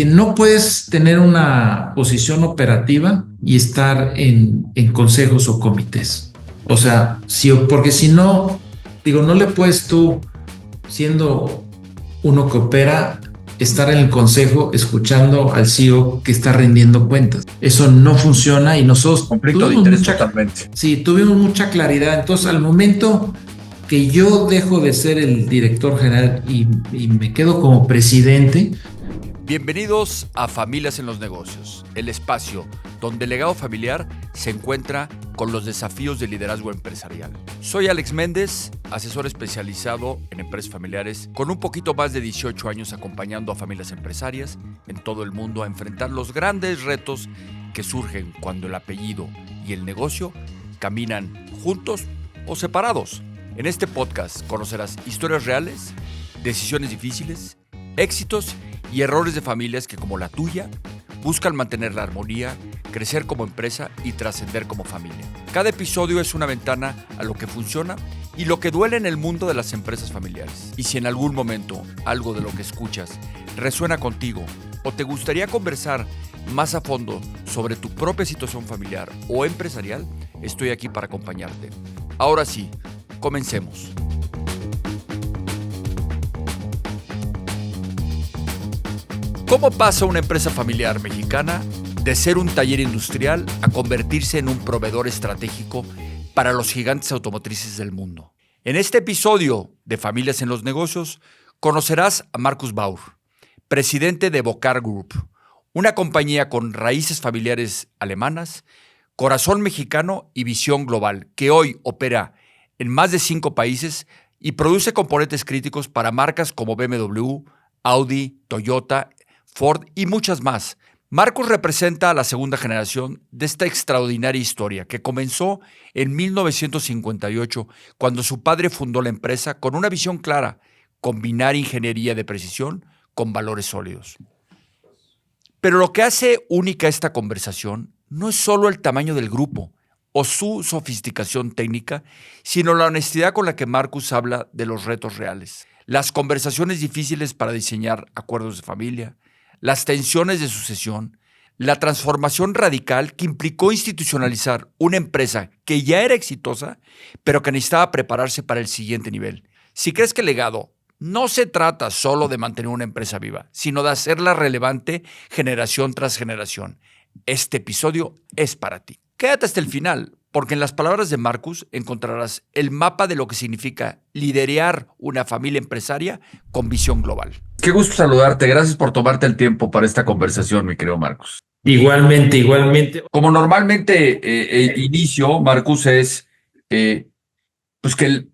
que no puedes tener una posición operativa y estar en consejos o comités. O sea, porque si no, digo, no le puedes tú, siendo uno que opera, estar en el consejo escuchando al CEO que está rindiendo cuentas. Eso no funciona y nosotros conflicto de interés totalmente. Sí, tuvimos mucha claridad. Entonces, al momento que yo dejo de ser el director general y me quedo como presidente. Bienvenidos a Familias en los Negocios, el espacio donde el legado familiar se encuentra con los desafíos del liderazgo empresarial. Soy Alex Méndez, asesor especializado en empresas familiares, con un poquito más de 18 años acompañando a familias empresarias en todo el mundo a enfrentar los grandes retos que surgen cuando el apellido y el negocio caminan juntos o separados. En este podcast conocerás historias reales, decisiones difíciles, éxitos y errores de familias que, como la tuya, buscan mantener la armonía, crecer como empresa y trascender como familia. Cada episodio es una ventana a lo que funciona y lo que duele en el mundo de las empresas familiares. Y si en algún momento algo de lo que escuchas resuena contigo o te gustaría conversar más a fondo sobre tu propia situación familiar o empresarial, estoy aquí para acompañarte. Ahora sí, comencemos. ¿Cómo pasa una empresa familiar mexicana de ser un taller industrial a convertirse en un proveedor estratégico para los gigantes automotrices del mundo? En este episodio de Familias en los Negocios conocerás a Markus Baur, presidente de Bocar Group, una compañía con raíces familiares alemanas, corazón mexicano y visión global, que hoy opera en más de 5 países y produce componentes críticos para marcas como BMW, Audi, Toyota, Ford y muchas más. Markus representa a la segunda generación de esta extraordinaria historia que comenzó en 1958 cuando su padre fundó la empresa con una visión clara: combinar ingeniería de precisión con valores sólidos. Pero lo que hace única esta conversación no es solo el tamaño del grupo o su sofisticación técnica, sino la honestidad con la que Markus habla de los retos reales, las conversaciones difíciles para diseñar acuerdos de familia, las tensiones de sucesión, la transformación radical que implicó institucionalizar una empresa que ya era exitosa, pero que necesitaba prepararse para el siguiente nivel. Si crees que el legado no se trata solo de mantener una empresa viva, sino de hacerla relevante generación tras generación, este episodio es para ti. Quédate hasta el final, porque en las palabras de Markus encontrarás el mapa de lo que significa liderar una familia empresaria con visión global. Qué gusto saludarte. Gracias por tomarte el tiempo para esta conversación, mi querido Markus. Igualmente. Como normalmente inicio, Markus, es pues que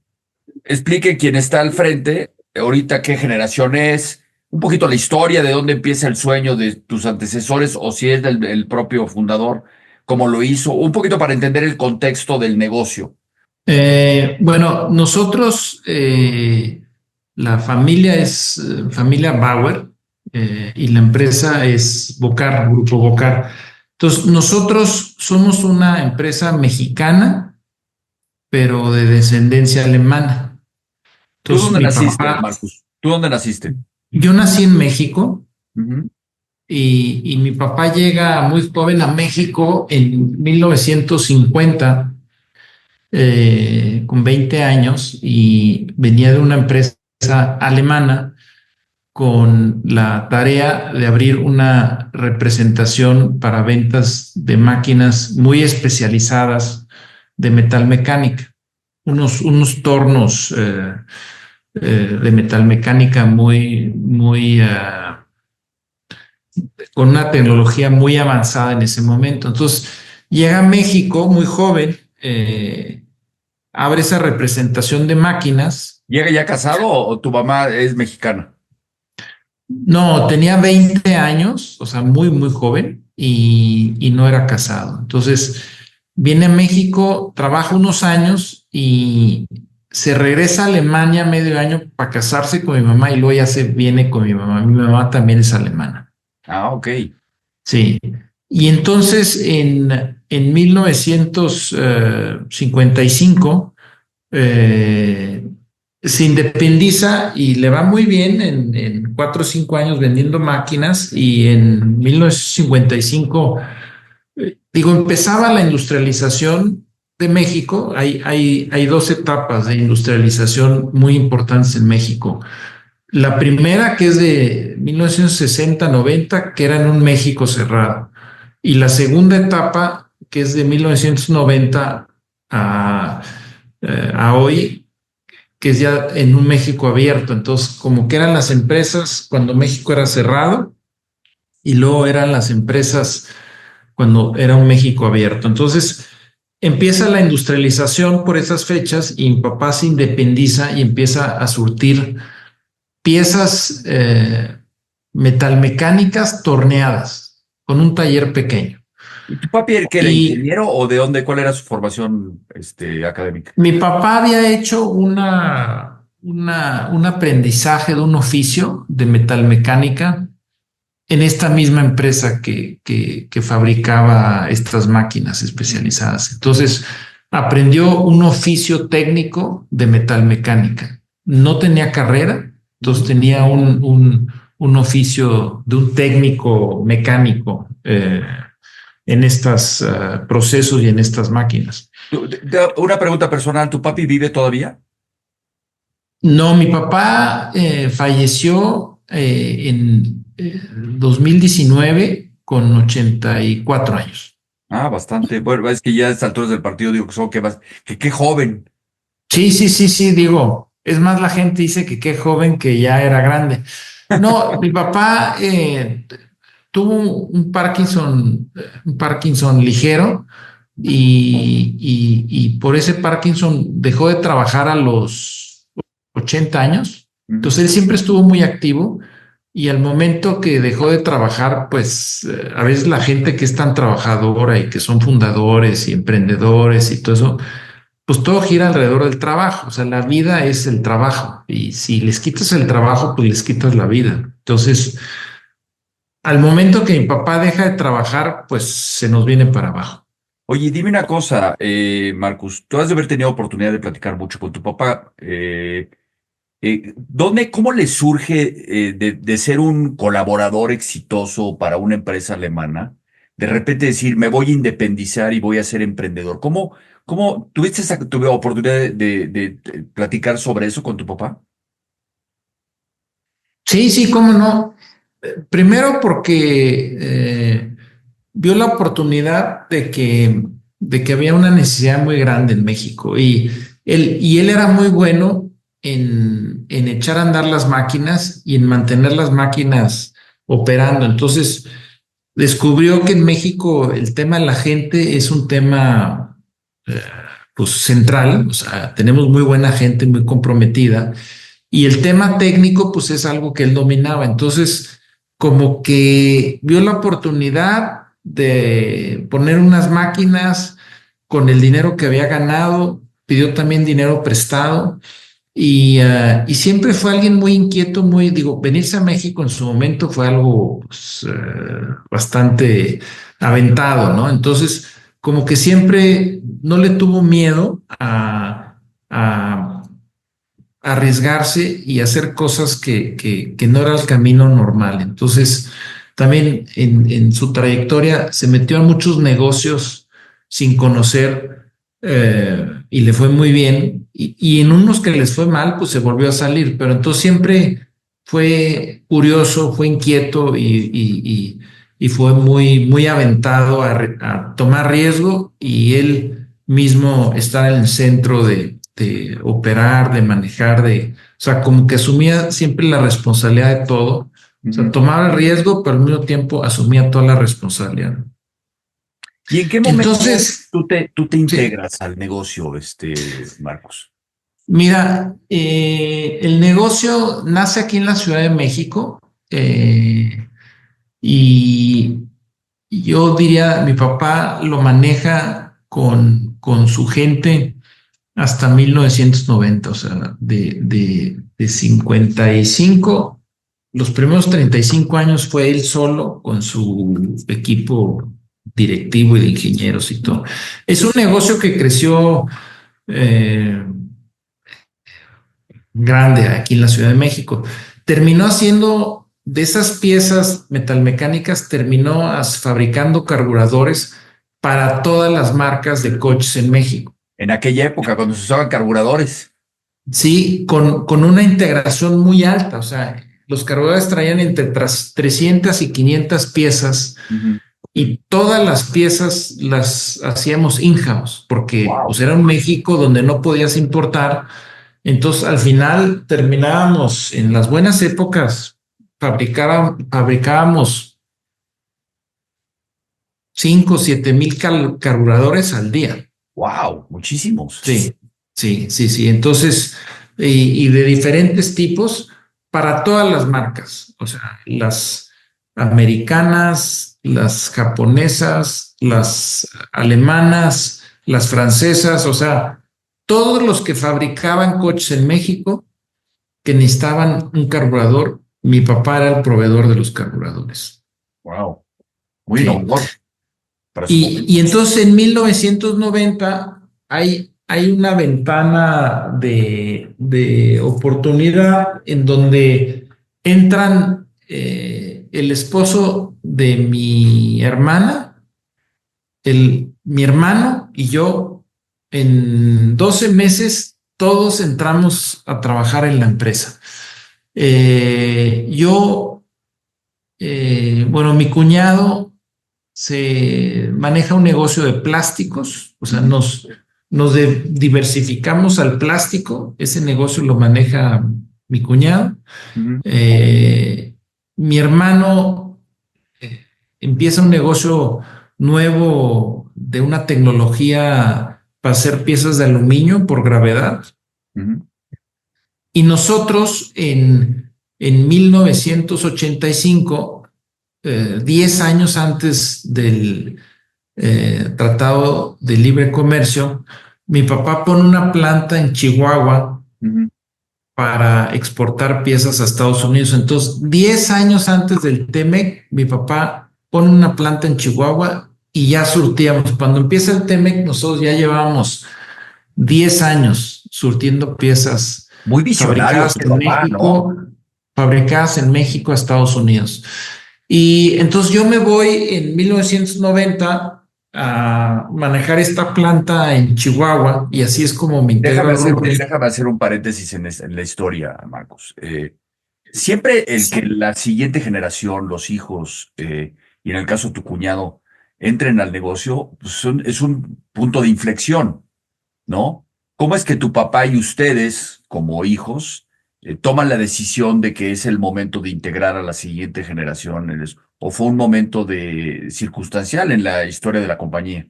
explique quién está al frente, ahorita qué generación es, un poquito la historia de dónde empieza el sueño de tus antecesores o si es del propio fundador, cómo lo hizo, un poquito para entender el contexto del negocio. Bueno, nosotros, la familia es familia Bauer y la empresa es Bocar, Grupo Bocar. Entonces, nosotros somos una empresa mexicana, pero de descendencia alemana. Entonces, ¿tú dónde naciste, Markus? ¿Tú dónde naciste? Yo nací en México. Y mi papá llega muy joven a México en 1950, con 20 años, y venía de una empresa alemana con la tarea de abrir una representación para ventas de máquinas muy especializadas de metalmecánica, unos tornos de metalmecánica con una tecnología muy avanzada en ese momento. Entonces, llega a México muy joven, abre esa representación de máquinas. ¿Llega ya casado o tu mamá es mexicana? No, tenía 20 años, o sea, muy, muy joven, y no era casado. Entonces, viene a México, trabaja unos años y se regresa a Alemania medio año para casarse con mi mamá y luego ya se viene con mi mamá. Mi mamá también es alemana. Ah, ok. Sí. Y entonces en 1955 se independiza y le va muy bien en 4 o 5 años vendiendo máquinas, y en 1955, empezaba la industrialización de México. Hay 2 etapas de industrialización muy importantes en México. La primera, que es de 1960-90, que era en un México cerrado. Y la segunda etapa, que es de 1990 a hoy, que es ya en un México abierto. Entonces, como que eran las empresas cuando México era cerrado, y luego eran las empresas cuando era un México abierto. Entonces, empieza la industrialización por esas fechas, y mi papá se independiza y empieza a surtir piezas metalmecánicas torneadas con un taller pequeño. ¿Y tu papi que era Y ingeniero o de dónde, cuál era su formación académica? mi papá había hecho un aprendizaje de un oficio de metalmecánica en esta misma empresa que fabricaba estas máquinas especializadas. Entonces, aprendió un oficio técnico de metalmecánica. No tenía carrera, entonces tenía un oficio de un técnico mecánico en estos procesos y en estas máquinas. Una pregunta personal, ¿tu papi vive todavía? No, mi papá falleció en 2019 con 84 años. Ah, bastante. Bueno, es que ya a estas alturas del partido digo que son que qué joven. Sí, sí, sí, sí, digo, es más, la gente dice que qué joven, que ya era grande. No, mi papá tuvo un Parkinson ligero, y por ese Parkinson dejó de trabajar a los 80 años. Entonces él siempre estuvo muy activo, y al momento que dejó de trabajar, pues a veces la gente que es tan trabajadora y que son fundadores y emprendedores y todo eso, pues todo gira alrededor del trabajo. O sea, la vida es el trabajo, y si les quitas el trabajo, pues les quitas la vida. Entonces, al momento que mi papá deja de trabajar, pues se nos viene para abajo. Oye, dime una cosa, Marcus, tú has de haber tenido oportunidad de platicar mucho con tu papá. ¿Cómo le surge de ser un colaborador exitoso para una empresa alemana, de repente decir, me voy a independizar y voy a ser emprendedor? ¿Cómo tuviste tuve oportunidad de platicar sobre eso con tu papá? Sí, sí, cómo no. Primero porque vio la oportunidad de que había una necesidad muy grande en México, y él era muy bueno en echar a andar las máquinas y en mantener las máquinas operando. Entonces, descubrió que en México el tema de la gente es un tema eh, pues central. O sea, tenemos muy buena gente, muy comprometida, y el tema técnico pues es algo que él dominaba. Entonces, como que vio la oportunidad de poner unas máquinas con el dinero que había ganado, pidió también dinero prestado, y siempre fue alguien muy inquieto, venirse a México en su momento fue algo pues, bastante aventado, ¿no? Entonces, como que siempre no le tuvo miedo a arriesgarse y hacer cosas que no era el camino normal. Entonces, también en su trayectoria se metió a muchos negocios sin conocer, y le fue muy bien, y en unos que les fue mal, pues se volvió a salir, pero entonces siempre fue curioso, fue inquieto, y fue muy, muy aventado a tomar riesgo, y él mismo estar en el centro de operar, de manejar, o sea, como que asumía siempre la responsabilidad de todo. O sea, Ujú. tomaba el riesgo, pero al mismo tiempo asumía toda la responsabilidad. ¿Y en qué momento Entonces, tú te sí, integras al negocio, Marcos? mira, el negocio nace aquí en la Ciudad de México, y yo diría, mi papá lo maneja con su gente hasta 1990. O sea, de 55, los primeros 35 años fue él solo con su equipo directivo y de ingenieros y todo. Es un negocio que creció eh, grande aquí en la Ciudad de México. Terminó haciendo de esas piezas metalmecánicas, terminó fabricando carburadores para todas las marcas de coches en México. En aquella época, cuando se usaban carburadores. Sí, con una integración muy alta. O sea, los carburadores traían entre 300 y 500 piezas Ujú. y todas las piezas las hacíamos in-house porque Wow. pues, era un México donde no podías importar. Entonces, al final terminábamos en las buenas épocas, fabricábamos 5 o 7 mil carburadores al día. Wow, muchísimos. Sí, sí, sí, sí. Entonces, y de diferentes tipos para todas las marcas, o sea, las americanas, las japonesas, las alemanas, las francesas, o sea, todos los que fabricaban coches en México que necesitaban un carburador, mi papá era el proveedor de los carburadores. Wow. Muy Sí. innovador. Para su Y momento. entonces en 1990 hay una ventana de oportunidad en donde entran el esposo de mi hermana, mi hermano y yo. En 12 meses todos entramos a trabajar en la empresa. Bueno, mi cuñado se maneja un negocio de plásticos, o sea, diversificamos al plástico, ese negocio lo maneja mi cuñado. Ujú. Mi hermano empieza un negocio nuevo de una tecnología para hacer piezas de aluminio por gravedad. Ujú. Y nosotros en 1985, 10 años antes del Tratado de Libre Comercio, mi papá pone una planta en Chihuahua Ujú. para exportar piezas a Estados Unidos. Entonces, 10 años antes del TEMEC, mi papá pone una planta en Chihuahua y ya surtíamos. Cuando empieza el TEMEC, nosotros ya llevábamos 10 años surtiendo piezas Muy visionario fabricadas tu en papá, ¿no? México, fabricadas en México a Estados Unidos. Y entonces yo me voy en 1990 a manejar esta planta en Chihuahua y así es como me integro al grupo. Déjame hacer un paréntesis en la historia, Marcos. Siempre el que la siguiente generación, los hijos, y en el caso de tu cuñado, entren al negocio, pues es un punto de inflexión, ¿no? ¿Cómo es que tu papá y ustedes, como hijos, toman la decisión de que es el momento de integrar a la siguiente generación? ¿O fue un momento circunstancial en la historia de la compañía?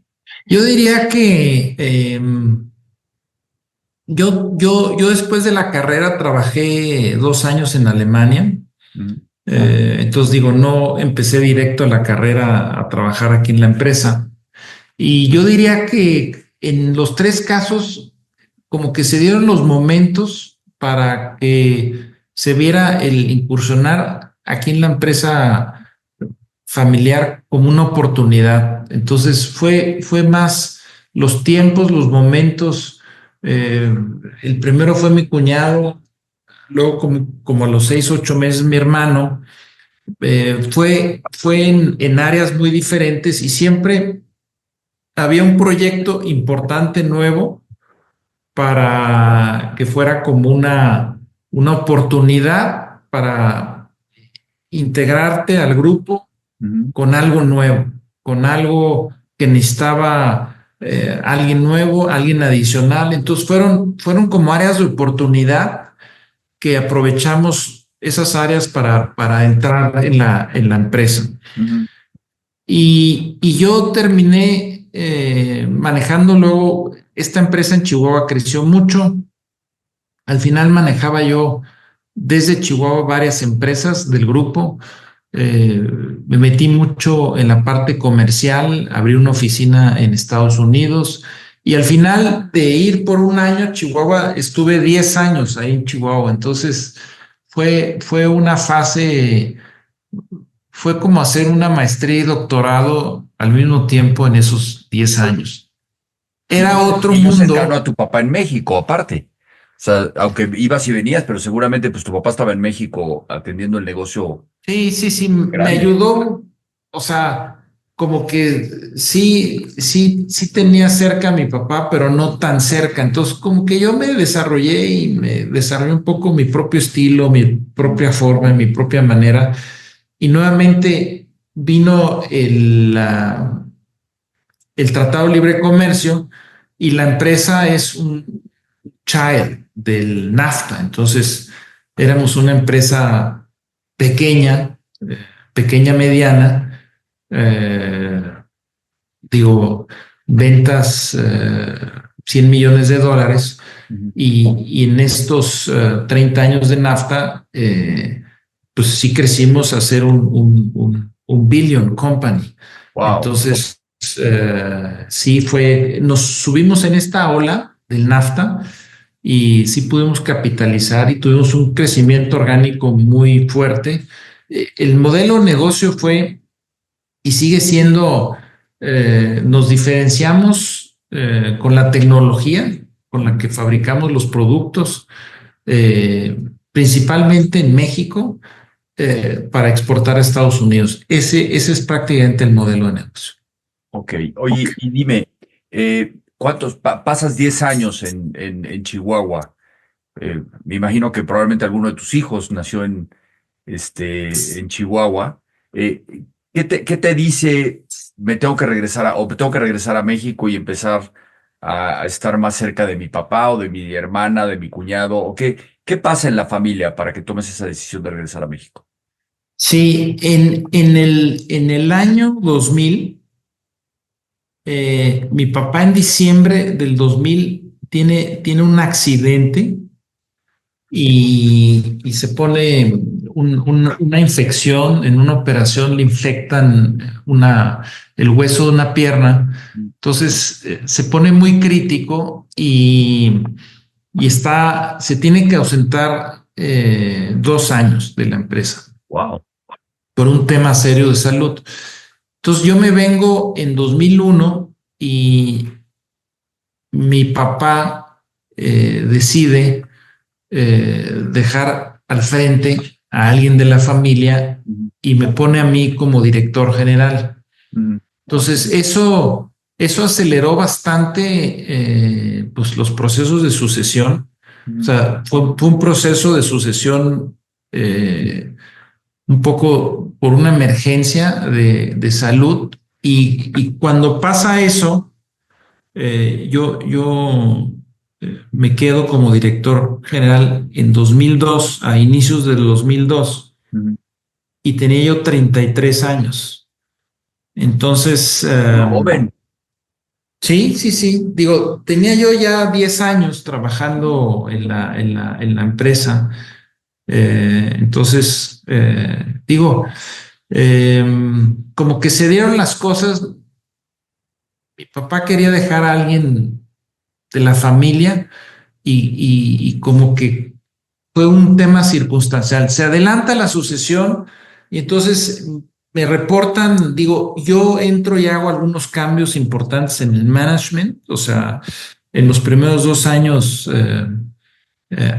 Yo diría que yo después de la carrera trabajé 2 años en Alemania. Mm. Entonces digo, no empecé directo a la carrera a trabajar aquí en la empresa. Y yo diría que en los tres casos, como que se dieron los momentos para que se viera el incursionar aquí en la empresa familiar como una oportunidad. Entonces fue más los tiempos, los momentos. El primero fue mi cuñado, luego como a los 6, 8 meses mi hermano. Fue en áreas muy diferentes y siempre había un proyecto importante nuevo para que fuera como una oportunidad para integrarte al grupo Ujú. con algo nuevo, con algo que necesitaba alguien nuevo, alguien adicional. Entonces fueron como áreas de oportunidad que aprovechamos esas áreas para entrar en la empresa. Ujú. Y yo terminé manejando luego, esta empresa en Chihuahua creció mucho. Al final manejaba yo desde Chihuahua varias empresas del grupo. Me metí mucho en la parte comercial, abrí una oficina en Estados Unidos y al final de ir por un año a Chihuahua, estuve 10 años ahí en Chihuahua. Entonces fue una fase, fue como hacer una maestría y doctorado al mismo tiempo en esos 10 años. Era otro Y yo cercano mundo. a tu papá en México, aparte. sea, aunque ibas y venías, pero seguramente pues tu papá estaba en México atendiendo el negocio Sí, me grande. ayudó, o sea, como que sí tenía cerca a mi papá, pero no tan cerca. Entonces, como que yo me desarrollé y me desarrollé un poco mi propio estilo, mi propia forma, mi propia manera. Y nuevamente vino el Tratado de Libre Comercio y la empresa es un child del NAFTA. Entonces, éramos una empresa pequeña, pequeña mediana, eh, digo, ventas $100 millones Ujú. y en estos 30 años de NAFTA, pues sí crecimos a ser un billion company. Wow. Entonces, sí nos subimos en esta ola del NAFTA y sí pudimos capitalizar y tuvimos un crecimiento orgánico muy fuerte. El modelo de negocio fue y sigue siendo, nos diferenciamos con la tecnología con la que fabricamos los productos, principalmente en México, para exportar a Estados Unidos. Ese es prácticamente el modelo de negocio. Ok. Oye, y dime, pasas 10 años en Chihuahua? Me imagino que probablemente alguno de tus hijos nació en Chihuahua. Eh, ¿qué te dice, me tengo que regresar o me tengo que regresar a México y empezar a estar más cerca de mi papá o de mi hermana, de mi cuñado? ¿O qué pasa en la familia para que tomes esa decisión de regresar a México? Sí, en el año 2000, mi papá en diciembre del 2000 tiene un accidente y se pone una infección. En una operación le infectan el hueso de una pierna. Entonces se pone muy crítico y se tiene que ausentar 2 años de la empresa Wow. por un tema serio de salud. Entonces yo me vengo en 2001 y mi papá decide dejar al frente a alguien de la familia y me pone a mí como director general. Entonces, eso aceleró bastante pues, los procesos de sucesión. O sea, fue un proceso de sucesión un poco por una emergencia de salud y cuando pasa eso, yo me quedo como director general en 2002, a inicios del 2002, y tenía yo 33 años. Entonces, Joven. sí. Digo, tenía yo ya 10 años trabajando en la empresa. Entonces, digo, eh, como que se dieron las cosas. Mi papá quería dejar a alguien de la familia y como que fue un tema circunstancial. Se adelanta la sucesión y entonces me reportan, digo, yo entro y hago algunos cambios importantes en el management. O sea, en los primeros 2 años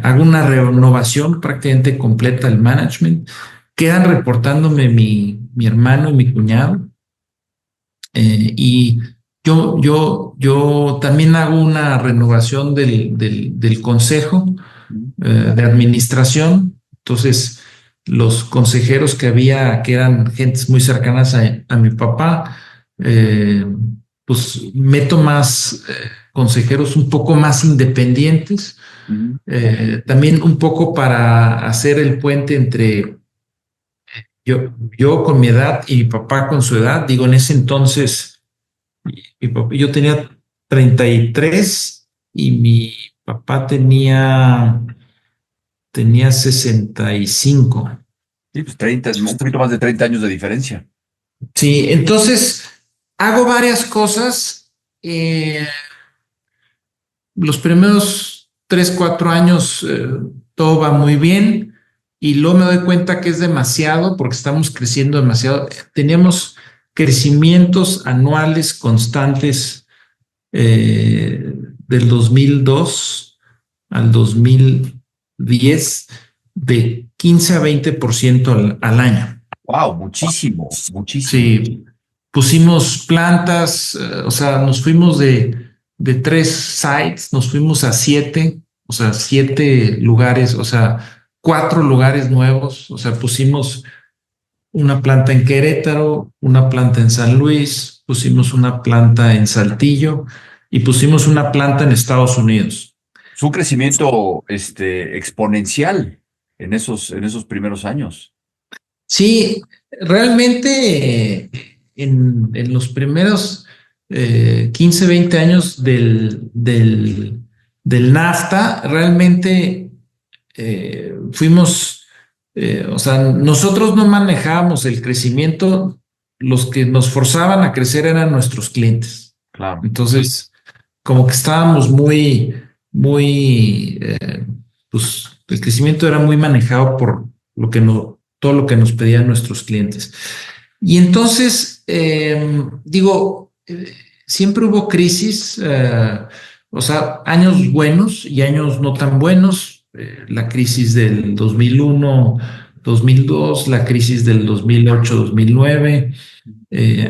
hago una renovación prácticamente completa del management. Quedan reportándome mi hermano y mi cuñado. Y yo también hago una renovación del consejo de administración. Entonces, los consejeros que había, que eran gentes muy cercanas a mi papá, pues meto más consejeros un poco más independientes, también un poco para hacer el puente entre yo con mi edad y mi papá con su edad. Digo, en ese entonces yo tenía 33 y mi papá tenía 65. Sí, pues 30, un poquito más de 30 años de diferencia. Sí, entonces hago varias cosas. Los primeros 3, 4 años todo va muy bien y luego me doy cuenta que es demasiado porque estamos creciendo demasiado. Teníamos crecimientos anuales constantes del 2002 al 2010 de 15 a 20% al año. Wow, muchísimo, muchísimo. Sí, pusimos plantas, o sea, nos fuimos de 3 sites, nos fuimos a 7, o sea, 7 lugares, o sea, 4 lugares nuevos, o sea, pusimos una planta en Querétaro, una planta en San Luis, pusimos una planta en Saltillo y pusimos una planta en Estados Unidos. Es un crecimiento exponencial en esos primeros años. Sí, realmente en los primeros 15, 20 años del NAFTA, realmente fuimos, o sea, nosotros no manejábamos el crecimiento, los que nos forzaban a crecer eran nuestros clientes. Claro. Entonces, como que estábamos muy, pues el crecimiento era muy manejado por lo que no, todo lo que nos pedían nuestros clientes. Y entonces, siempre hubo crisis, o sea, años buenos y años no tan buenos. La crisis del 2001, 2002, la crisis del 2008, 2009.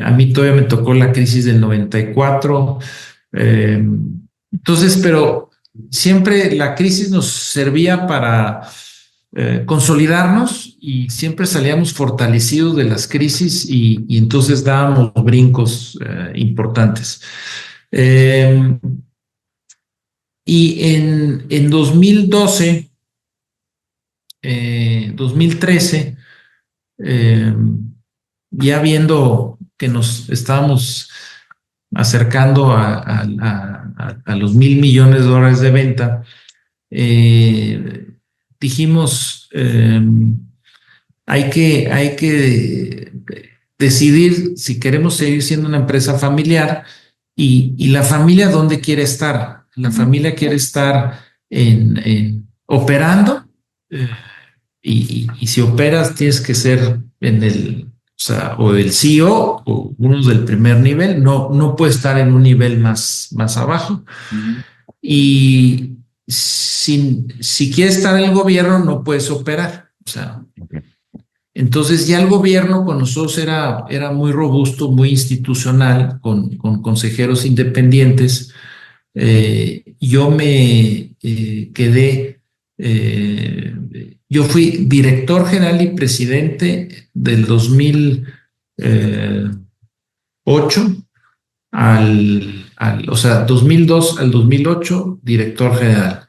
A mí todavía me tocó la crisis del 94. Entonces, pero siempre la crisis nos servía para consolidarnos y siempre salíamos fortalecidos de las crisis y entonces dábamos brincos importantes. Y en 2012, 2013, eh, ya viendo que nos estábamos acercando a los $1,000 millones de venta, dijimos, hay que decidir si queremos seguir siendo una empresa familiar y la familia dónde quiere estar. La familia quiere estar operando y si operas tienes que ser o sea, o del CEO o uno del primer nivel, no puede estar en un nivel más abajo. Y si quieres estar en el gobierno, no puedes operar. O sea, entonces ya el gobierno con nosotros era muy robusto, muy institucional, con consejeros independientes. Yo me quedé, yo fui director general y presidente del 2008 o sea, 2002 al 2008, director general.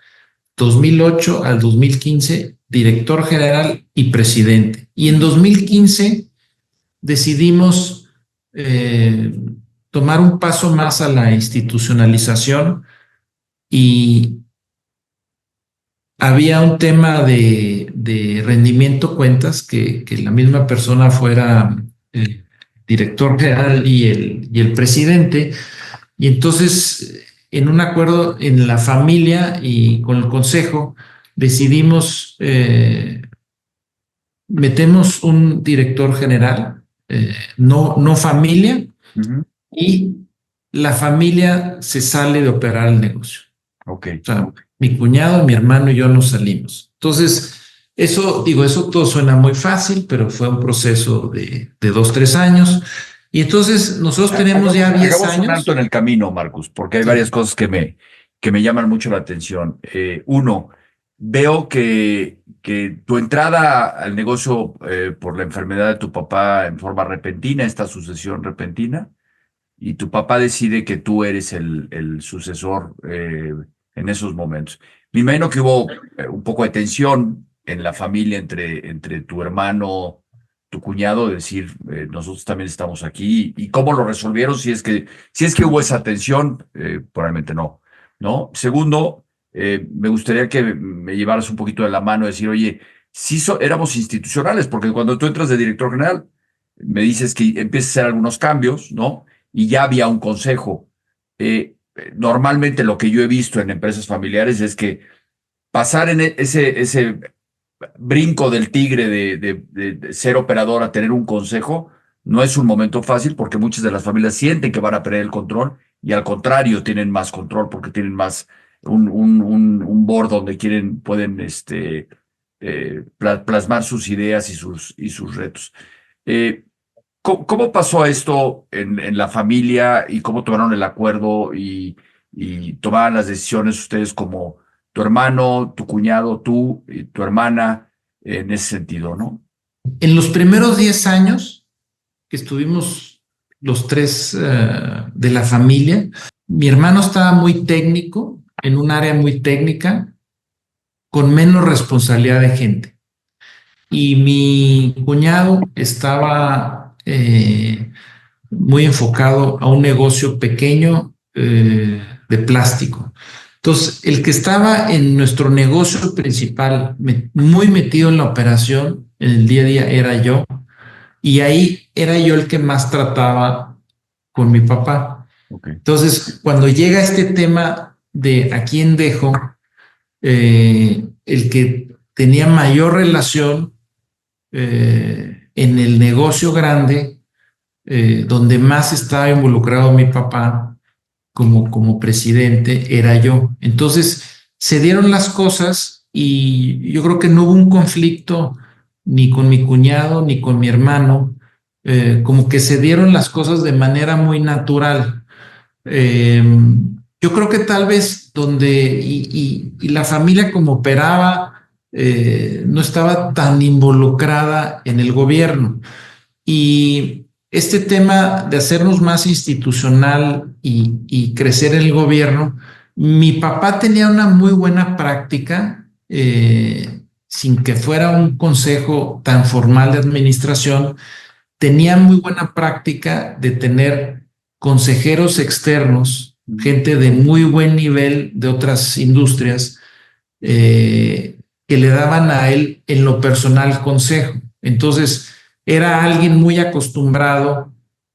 2008 al 2015, director general y presidente. Y en 2015 decidimos tomar un paso más a la institucionalización y había un tema de rendimiento cuentas, que la misma persona fuera el director general y el presidente. Y entonces, en un acuerdo en la familia y con el consejo, decidimos, metemos un director general, no familia, y la familia se sale de operar el negocio. Okay. O sea, mi cuñado, mi hermano y yo nos salimos. Entonces, eso todo suena muy fácil, pero fue un proceso de 2, 3 años. Y entonces nosotros tenemos ya 10 hagamos un años. alto en el camino, Marcus, porque hay varias cosas que me llaman mucho la atención. Uno, veo que tu entrada al negocio por la enfermedad de tu papá en forma repentina, esta sucesión repentina, y tu papá decide que tú eres el sucesor en esos momentos. Me imagino que hubo un poco de tensión en la familia entre tu hermano, tu cuñado, decir, nosotros también estamos aquí, y cómo lo resolvieron, si es que hubo esa tensión, probablemente no, ¿no? Segundo, me gustaría que me llevaras un poquito de la mano, decir, oye, sí éramos institucionales, porque cuando tú entras de director general, me dices que empiezas a hacer algunos cambios, ¿no? Y ya había un consejo. Normalmente lo que yo he visto en empresas familiares es que pasar en ese brinco del tigre de ser operador a tener un consejo no es un momento fácil, porque muchas de las familias sienten que van a perder el control y al contrario tienen más control porque tienen más un board donde pueden plasmar sus ideas y sus retos. Eh, ¿Cómo pasó esto en la familia y cómo tomaron el acuerdo y tomaban las decisiones ustedes como tu hermano, tu cuñado, tú y tu hermana en ese sentido, ¿no? En los primeros 10 años que estuvimos los tres de la familia, mi hermano estaba muy técnico, en un área muy técnica, con menos responsabilidad de gente. Y mi cuñado estaba muy enfocado a un negocio pequeño de plástico. Entonces, el que estaba en nuestro negocio principal, muy metido en la operación, en el día a día, era yo. Y ahí era yo el que más trataba con mi papá. Okay. Entonces, cuando llega este tema de a quién dejo, el que tenía mayor relación en el negocio grande, donde más estaba involucrado mi papá como presidente, era yo. Entonces, se dieron las cosas y yo creo que no hubo un conflicto ni con mi cuñado ni con mi hermano, como que se dieron las cosas de manera muy natural. Eh, yo creo que tal vez y la familia como operaba, no estaba tan involucrada en el gobierno. Y este tema de hacernos más institucional y crecer en el gobierno, mi papá tenía una muy buena práctica, sin que fuera un consejo tan formal de administración, tenía muy buena práctica de tener consejeros externos, gente de muy buen nivel de otras industrias, que le daban a él en lo personal consejo. Entonces, era alguien muy acostumbrado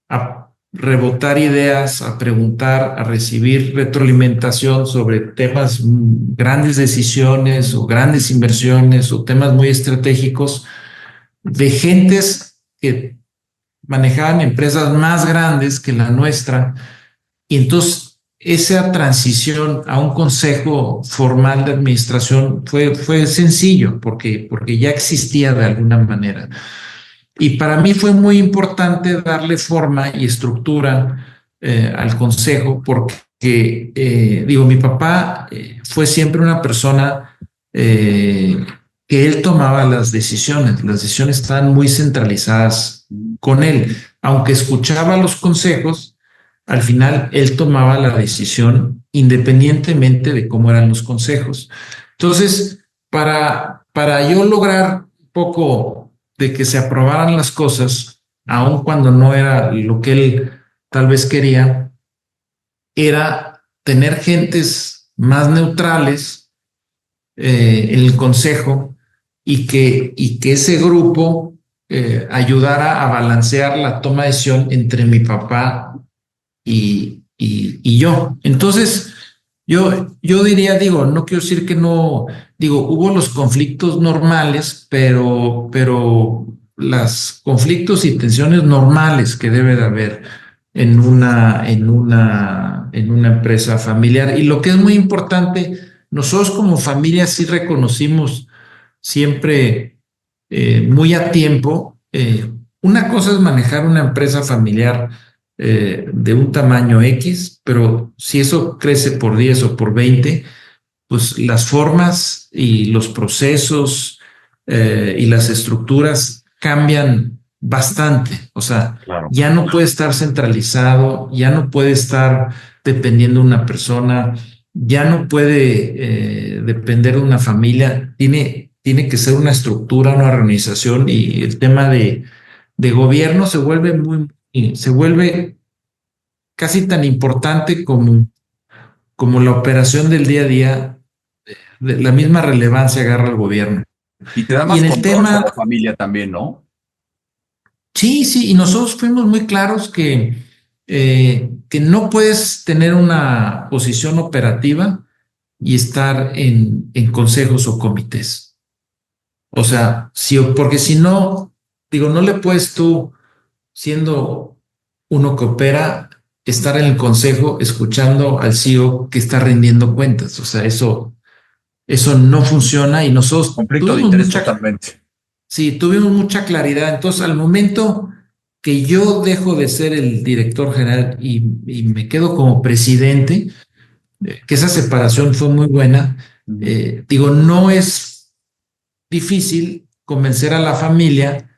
a rebotar ideas, a preguntar, a recibir retroalimentación sobre temas, grandes decisiones o grandes inversiones o temas muy estratégicos de gentes que manejaban empresas más grandes que la nuestra. Y entonces esa transición a un consejo formal de administración fue sencillo porque ya existía de alguna manera. Y para mí fue muy importante darle forma y estructura al consejo porque, digo, mi papá fue siempre una persona que él tomaba las decisiones estaban muy centralizadas con él. Aunque escuchaba los consejos, al final él tomaba la decisión independientemente de cómo eran los consejos. Entonces, para yo lograr un poco de que se aprobaran las cosas, aun cuando no era lo que él tal vez quería, era tener gentes más neutrales en el consejo y que ese grupo ayudara a balancear la toma de decisión entre mi papá y yo. Entonces, yo diría, digo, no quiero decir que no, digo, hubo los conflictos normales, pero los conflictos y tensiones normales que debe de haber en una empresa familiar. Y lo que es muy importante, nosotros como familia sí reconocimos siempre muy a tiempo. Una cosa es manejar una empresa familiar de un tamaño X, pero si eso crece por 10 o por 20, pues las formas y los procesos y las estructuras cambian bastante. O sea, Claro. ya no puede estar centralizado, ya no puede estar dependiendo de una persona, ya no puede depender de una familia, tiene que ser una estructura, una organización y el tema de gobierno se vuelve casi tan importante como la operación del día a día, de la misma relevancia agarra el gobierno. Y te da Y más en el control tema, con la familia también, ¿no? sí, y nosotros fuimos muy claros que no puedes tener una posición operativa y estar en consejos o comités. O sea, porque si no, digo, no le puedes tú, siendo uno que opera, estar en el consejo escuchando al CEO que está rindiendo cuentas. O sea, eso no funciona y nosotros Conflicto de interés totalmente. sí, tuvimos mucha claridad. Entonces, al momento que yo dejo de ser el director general y me quedo como presidente, que esa separación fue muy buena, digo, no es difícil convencer a la familia,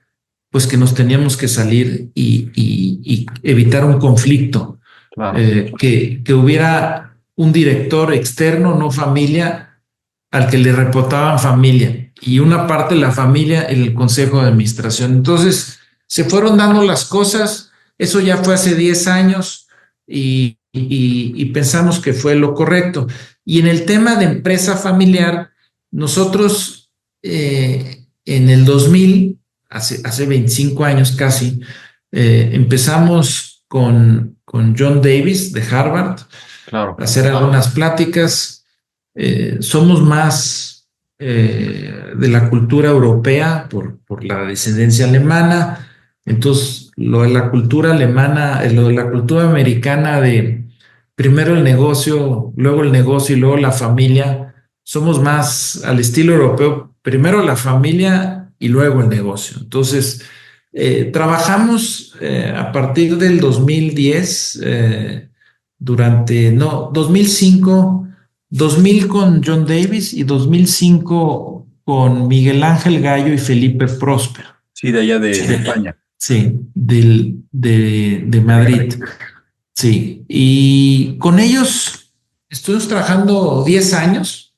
pues que nos teníamos que salir y evitar un conflicto, Claro. que hubiera un director externo, no familia, al que le reportaban familia y una parte de la familia en el consejo de administración. Entonces, se fueron dando las cosas, eso ya fue hace 10 años y pensamos que fue lo correcto. Y en el tema de empresa familiar, nosotros en el 2000, hace 25 años casi, empezamos con John Davis de Harvard, Claro. a hacer algunas pláticas. Somos más de la cultura europea por la descendencia alemana. Entonces, lo de la cultura alemana, lo de la cultura americana de primero el negocio y luego la familia, somos más al estilo europeo, primero la familia y luego el negocio. Entonces, trabajamos a partir del 2010, 2005, 2000 con John Davis y 2005 con Miguel Ángel Gallo y Felipe Próspero. Sí, de allá de España. Sí, de Madrid. Sí, y con ellos estuvimos trabajando 10 años,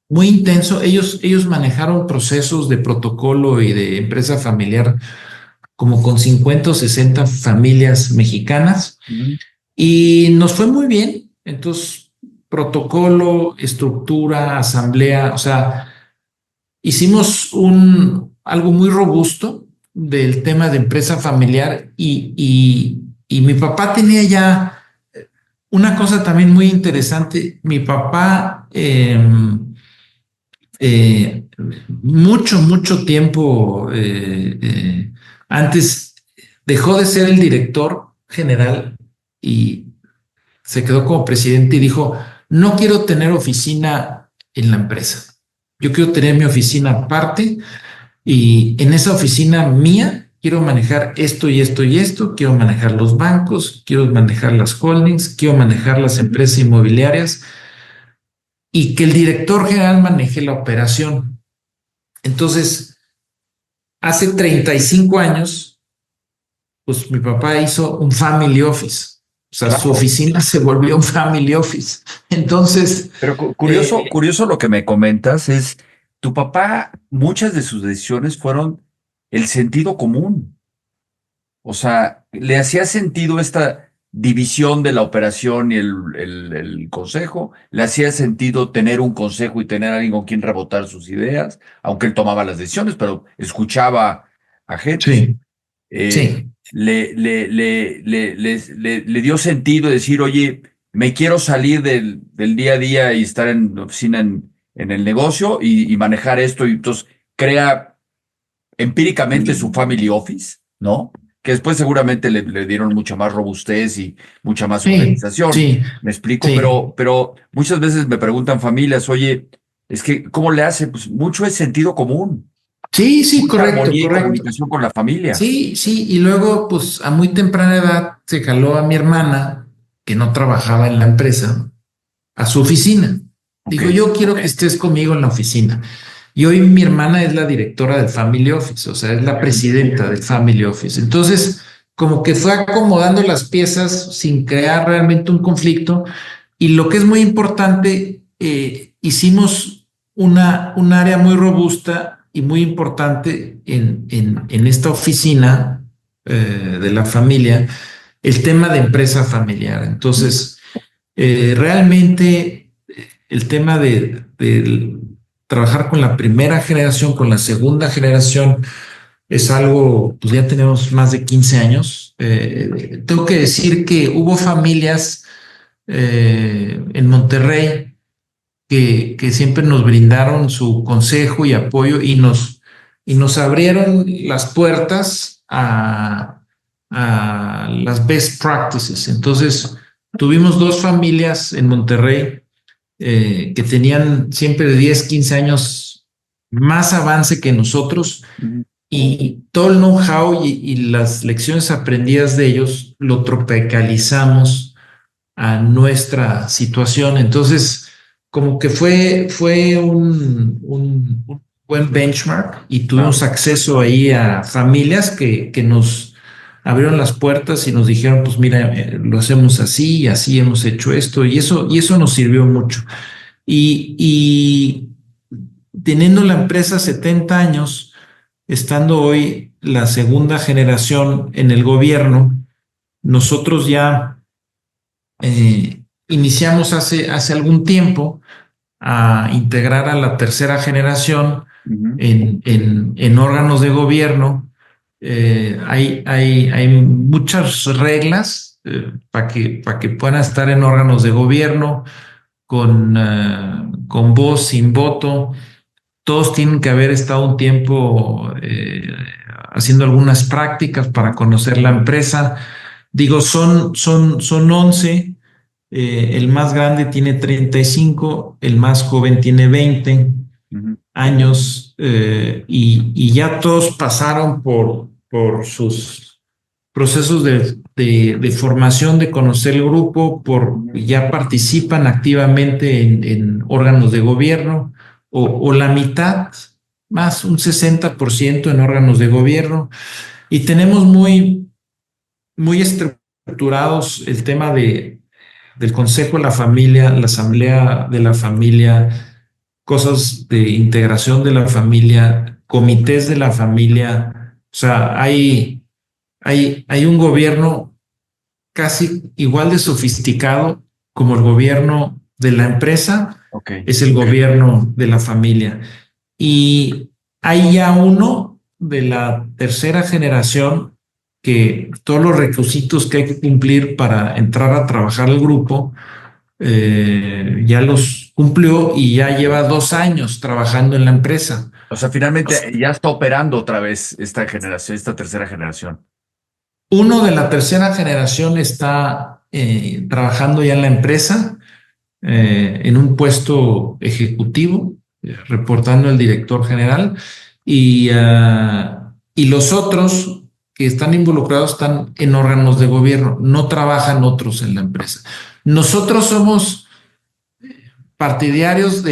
muy intenso. Ellos manejaron procesos de protocolo y de empresa familiar como con 50 o 60 familias mexicanas y nos fue muy bien. Entonces, protocolo, estructura, asamblea, o sea, hicimos algo muy robusto del tema de empresa familiar y mi papá tenía ya una cosa también muy interesante. Mi papá mucho tiempo antes dejó de ser el director general y se quedó como presidente y dijo, no quiero tener oficina en la empresa. Yo quiero tener mi oficina aparte y en esa oficina mía quiero manejar esto y esto y esto, quiero manejar los bancos, quiero manejar las holdings, quiero manejar las empresas inmobiliarias y que el director general maneje la operación. Entonces, hace 35 años, pues mi papá hizo un family office. O sea, su oficina se volvió un family office. Entonces... Pero curioso lo que me comentas es, tu papá, muchas de sus decisiones fueron el sentido común. O sea, le hacía sentido esta división de la operación y el consejo, le hacía sentido tener un consejo y tener a alguien con quien rebotar sus ideas, aunque él tomaba las decisiones, pero escuchaba a gente. Sí. Le dio sentido decir, oye, me quiero salir del día a día y estar en la oficina en el negocio y manejar esto. Y entonces crea empíricamente su family office, ¿no? Que después seguramente le dieron mucha más robustez y mucha más organización. Sí, me explico, sí. pero muchas veces me preguntan familias, oye, es que, ¿cómo le hace? Pues mucho es sentido común. Sí, correcto, Armonía y correcto. comunicación con la familia. Sí, y luego, pues a muy temprana edad se jaló a mi hermana, que no trabajaba en la empresa, a su oficina. Dijo, yo quiero que estés conmigo en la oficina. Y hoy mi hermana es la directora del Family Office, o sea, es la presidenta del Family Office. Entonces, como que fue acomodando las piezas sin crear realmente un conflicto. Y lo que es muy importante, hicimos un área muy robusta y muy importante en esta oficina de la familia, el tema de empresa familiar. Entonces, realmente el tema de trabajar con la primera generación, con la segunda generación, es algo, pues ya tenemos más de 15 años. Tengo que decir que hubo familias en Monterrey que siempre nos brindaron su consejo y apoyo y nos abrieron las puertas a a las best practices. Entonces, tuvimos dos familias en Monterrey que tenían siempre de 10, 15 años más avance que nosotros, y todo el know-how y las lecciones aprendidas de ellos lo tropicalizamos a nuestra situación. Entonces, como que fue un buen benchmark, y tuvimos acceso ahí a familias que nos abrieron las puertas y nos dijeron, pues mira, lo hacemos así y así hemos hecho esto, y eso nos sirvió mucho. Y teniendo la empresa 70 años, estando hoy la segunda generación en el gobierno, nosotros ya iniciamos hace algún tiempo a integrar a la tercera generación en órganos de gobierno. Hay muchas reglas para que puedan estar en órganos de gobierno con voz, sin voto. Todos tienen que haber estado un tiempo haciendo algunas prácticas para conocer la empresa. Digo, son 11. El más grande tiene 35, el más joven tiene 20 años, y ya todos pasaron por sus procesos de formación, de conocer el grupo, ya participan activamente en órganos de gobierno, o la mitad, más un 60% en órganos de gobierno, y tenemos muy estructurados el tema del Consejo de la Familia, la Asamblea de la Familia, cosas de integración de la familia, comités de la familia. O sea, hay un gobierno casi igual de sofisticado como el gobierno de la empresa, es el gobierno de la familia. Y hay ya uno de la tercera generación que todos los requisitos que hay que cumplir para entrar a trabajar al grupo ya los cumplió, y ya lleva 2 años trabajando en la empresa. O sea, finalmente ya está operando otra vez esta generación, esta tercera generación. Uno de la tercera generación está trabajando ya en la empresa en un puesto ejecutivo, reportando al director general, y los otros que están involucrados están en órganos de gobierno, no trabajan otros en la empresa. Nosotros somos partidarios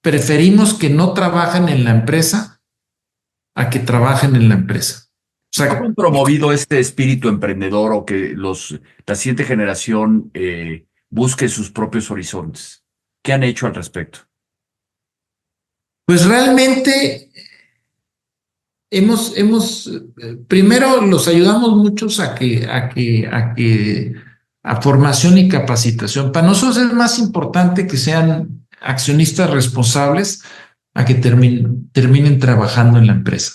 preferimos que no trabajen en la empresa a que trabajen en la empresa. O sea, ¿cómo han promovido este espíritu emprendedor, o que la siguiente generación busque sus propios horizontes? ¿Qué han hecho al respecto? Pues realmente primero los ayudamos muchos a formación y capacitación. Para nosotros es más importante que sean accionistas responsables a que terminen trabajando en la empresa.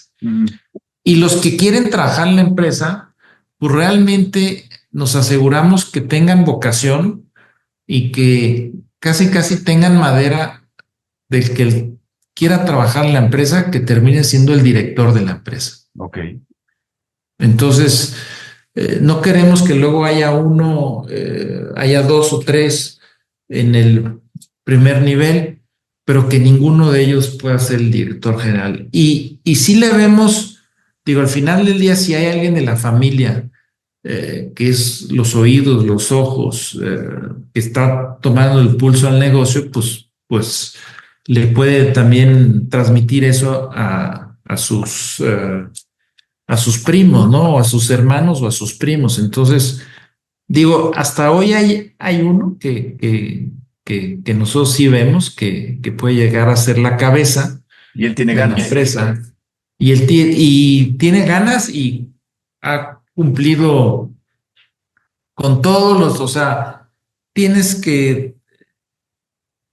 Y los que quieren trabajar en la empresa, pues realmente nos aseguramos que tengan vocación y que casi tengan madera del que quiera trabajar en la empresa, que termine siendo el director de la empresa. Ok. Entonces, no queremos que luego haya haya 2 o 3 en el primer nivel, pero que ninguno de ellos pueda ser el director general. Y sí le vemos, digo, al final del día, si hay alguien de la familia que es los oídos, los ojos, que está tomando el pulso al negocio, pues le puede también transmitir eso a sus primos, ¿no? O a sus hermanos o a sus primos. Entonces, digo, hasta hoy hay uno que nosotros sí vemos que puede llegar a ser la cabeza. Y él tiene de ganas. la empresa. Y él tiene ganas, y ha cumplido con todos o sea, tienes que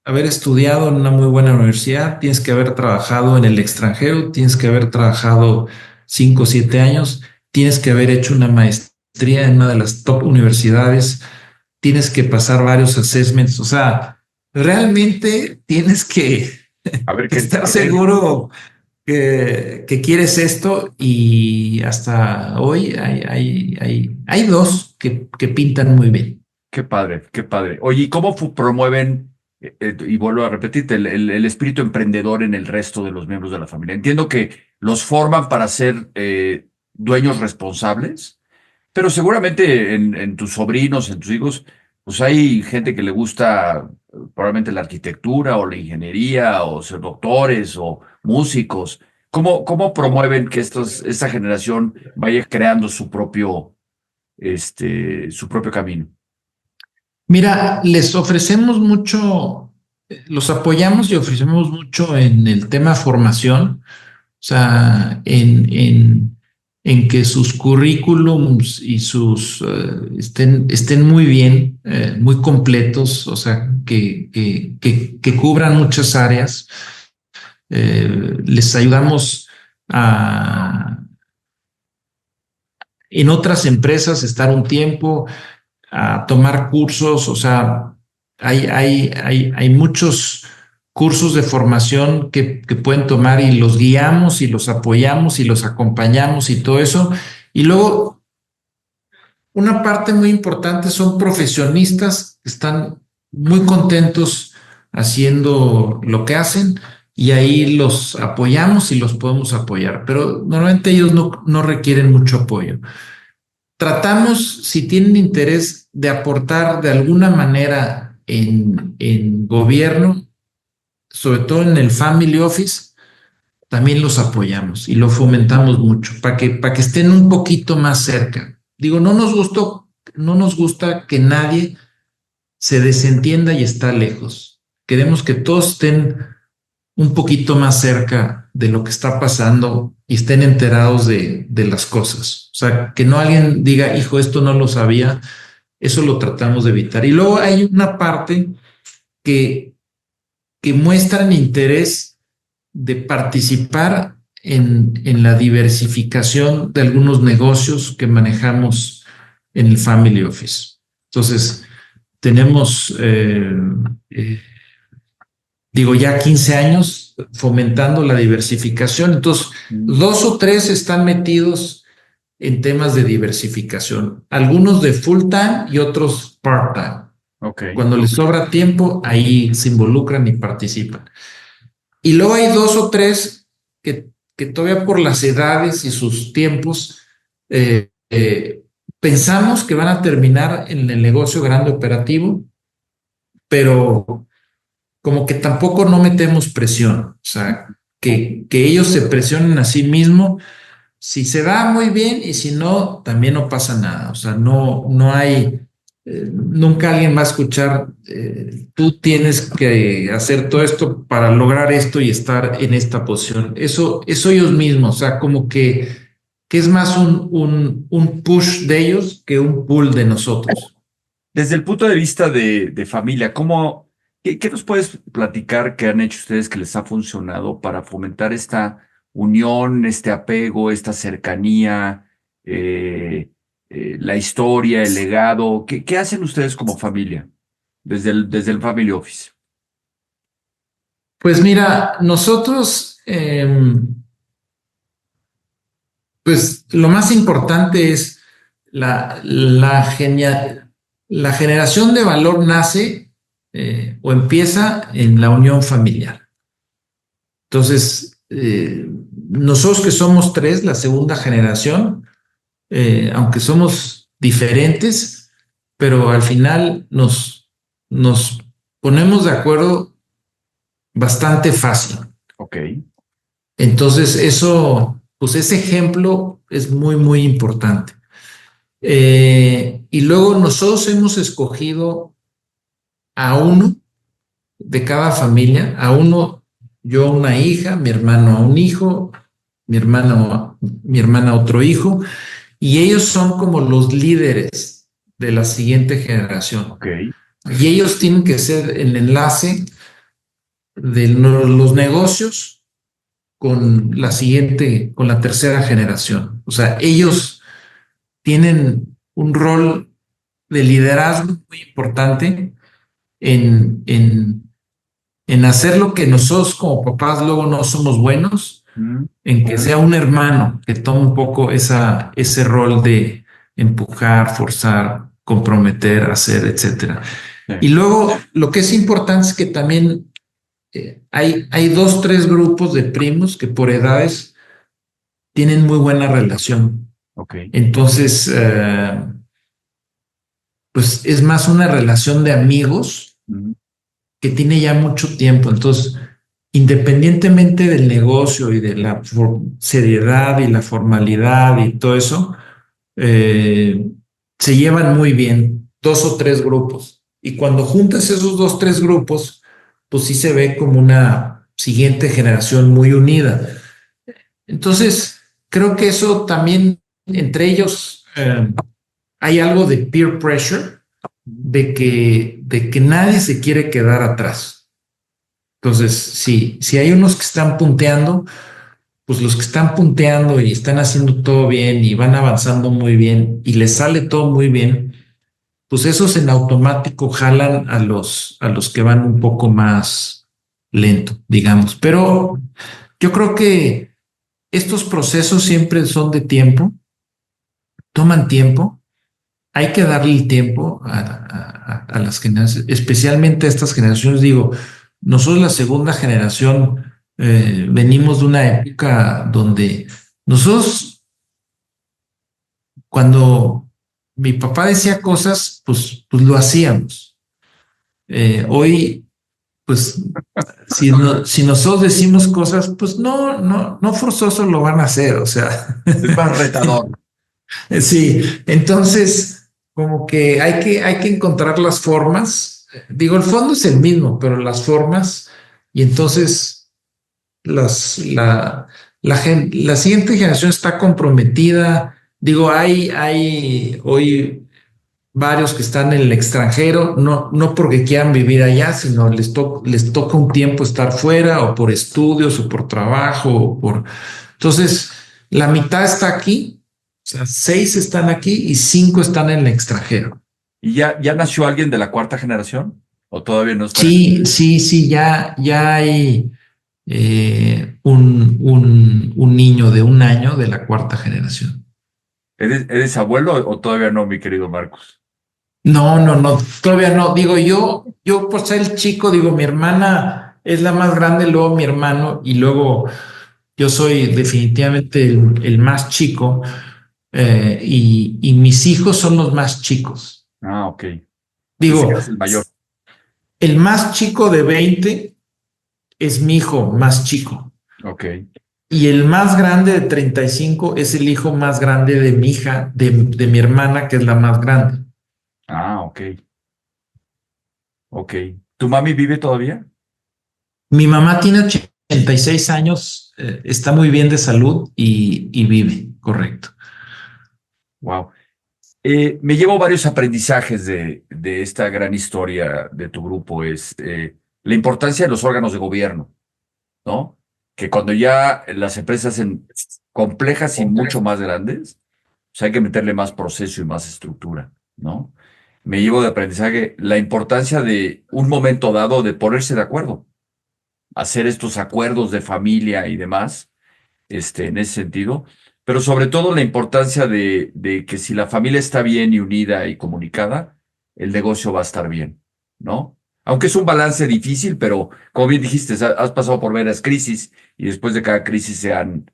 haber estudiado en una muy buena universidad, tienes que haber trabajado en el extranjero, tienes que haber trabajado 5 o 7 años, tienes que haber hecho una maestría en una de las top universidades, tienes que pasar varios assessments. O sea, realmente tienes que estar seguro que quieres esto y hasta hoy hay dos que pintan muy bien. Qué padre, qué padre. Oye, ¿y cómo promueven, y vuelvo a repetirte, el espíritu emprendedor en el resto de los miembros de la familia? Entiendo que los forman para ser dueños responsables, pero seguramente en tus sobrinos, en tus hijos, pues hay gente que le gusta probablemente la arquitectura o la ingeniería o ser doctores o músicos. ¿Cómo promueven que esta generación vaya creando su propio camino? Mira, les ofrecemos mucho, los apoyamos y ofrecemos mucho en el tema formación, o sea, en que sus currículums y sus estén muy bien, muy completos, o sea, que cubran muchas áreas. Les ayudamos a, en otras empresas, estar un tiempo, a tomar cursos, o sea, hay muchos cursos de formación que pueden tomar y los guiamos y los apoyamos y los acompañamos y todo eso. Y luego, una parte muy importante son profesionistas que están muy contentos haciendo lo que hacen y ahí los apoyamos y los podemos apoyar, pero normalmente ellos no requieren mucho apoyo. Tratamos, si tienen interés, de aportar de alguna manera en gobierno, sobre todo en el Family Office, también los apoyamos y lo fomentamos mucho para que estén un poquito más cerca. Digo, no nos gusta que nadie se desentienda y está lejos. Queremos que todos estén un poquito más cerca de lo que está pasando y estén enterados de las cosas. O sea, que no alguien diga, hijo, esto no lo sabía, eso lo tratamos de evitar. Y luego hay una parte que, que muestran interés de participar en la diversificación de algunos negocios que manejamos en el Family Office. Entonces, tenemos digo, ya 15 años fomentando la diversificación. Entonces, 2 o 3 están metidos en temas de diversificación, algunos de full time y otros part time. Okay. Cuando les sobra tiempo, ahí se involucran y participan. Y luego hay 2 o 3 que todavía por las edades y sus tiempos pensamos que van a terminar en el negocio grande operativo, pero como que tampoco no metemos presión, o sea, que ellos se presionen a sí mismos, si se da muy bien y si no, también no pasa nada, o sea, no hay, nunca alguien va a escuchar, tú tienes que hacer todo esto para lograr esto y estar en esta posición, eso ellos mismos, o sea, como que es más un push de ellos que un pull de nosotros. Desde el punto de vista de familia, ¿qué nos puedes platicar que han hecho ustedes que les ha funcionado para fomentar esta unión, este apego, esta cercanía, la historia, el legado? ¿Qué hacen ustedes como familia desde el Family Office? Pues mira, nosotros, pues lo más importante es la generación de valor nace o empieza en la unión familiar. Entonces, nosotros que somos 3, la segunda generación, aunque somos diferentes, pero al final nos ponemos de acuerdo bastante fácil. Ok. Entonces, eso, pues ese ejemplo es muy, muy importante. Y luego nosotros hemos escogido a uno de cada familia, a uno, yo una hija, mi hermano a un hijo, mi hermana otro hijo, y ellos son como los líderes de la siguiente generación. Okay. Y ellos tienen que ser el enlace de los negocios con con la tercera generación. O sea, ellos tienen un rol de liderazgo muy importante en hacer lo que nosotros como papás luego no somos buenos, en que sea un hermano que tome un poco ese rol de empujar, forzar, comprometer, hacer, etcétera. Sí. Y luego lo que es importante es que también hay 2, 3 grupos de primos que por edades tienen muy buena relación. Ok. Entonces, pues es más una relación de amigos que tiene ya mucho tiempo. Entonces, independientemente del negocio y de la seriedad y la formalidad y todo eso, se llevan muy bien 2 o 3 grupos. Y cuando juntas esos 2, 3 grupos, pues sí se ve como una siguiente generación muy unida. Entonces, creo que eso también, entre ellos, hay algo de peer pressure, de que nadie se quiere quedar atrás. Entonces, si hay unos que están punteando, pues los que están punteando y están haciendo todo bien y van avanzando muy bien y les sale todo muy bien, pues esos en automático jalan a los que van un poco más lento, digamos. Pero yo creo que estos procesos siempre son de tiempo, toman tiempo. Hay que darle el tiempo a las generaciones, especialmente a estas generaciones. Digo, nosotros la segunda generación venimos de una época donde nosotros, cuando mi papá decía cosas, pues lo hacíamos. Hoy, pues, si nosotros decimos cosas, pues no forzoso lo van a hacer, o sea. Es más retador. Sí, entonces como que hay que encontrar las formas. Digo, el fondo es el mismo, pero las formas, y entonces la siguiente generación está comprometida. Digo, hay hoy varios que están en el extranjero, no porque quieran vivir allá, sino les toca un tiempo estar fuera, o por estudios, o por trabajo, entonces la mitad está aquí. O sea, 6 están aquí y 5 están en el extranjero. ¿Y ya nació alguien de la cuarta generación? ¿O todavía no está? Sí, ya hay un niño de 1 año de la cuarta generación. ¿Eres abuelo o todavía no, mi querido Marcos? No, todavía no. Digo, yo por ser el chico, digo, mi hermana es la más grande, luego mi hermano, y luego yo soy definitivamente el más chico. Y mis hijos son los más chicos. Ah, ok. Digo, Eres el mayor. el más chico de 20 es mi hijo más chico. Ok. Y el más grande de 35 es el hijo más grande de mi hija, de mi hermana, que es la más grande. Ah, ok. Ok. ¿Tu mami vive todavía? Mi mamá tiene 86 años, está muy bien de salud y vive, correcto. Wow. Me llevo varios aprendizajes de esta gran historia de tu grupo. Es la importancia de los órganos de gobierno, ¿no? Que cuando ya las empresas son complejas y mucho más grandes, pues hay que meterle más proceso y más estructura, ¿no? Me llevo de aprendizaje la importancia de un momento dado de ponerse de acuerdo, hacer estos acuerdos de familia y demás, en ese sentido, pero sobre todo la importancia de que si la familia está bien y unida y comunicada, el negocio va a estar bien, ¿no? Aunque es un balance difícil, pero como bien dijiste, has pasado por varias crisis y después de cada crisis se han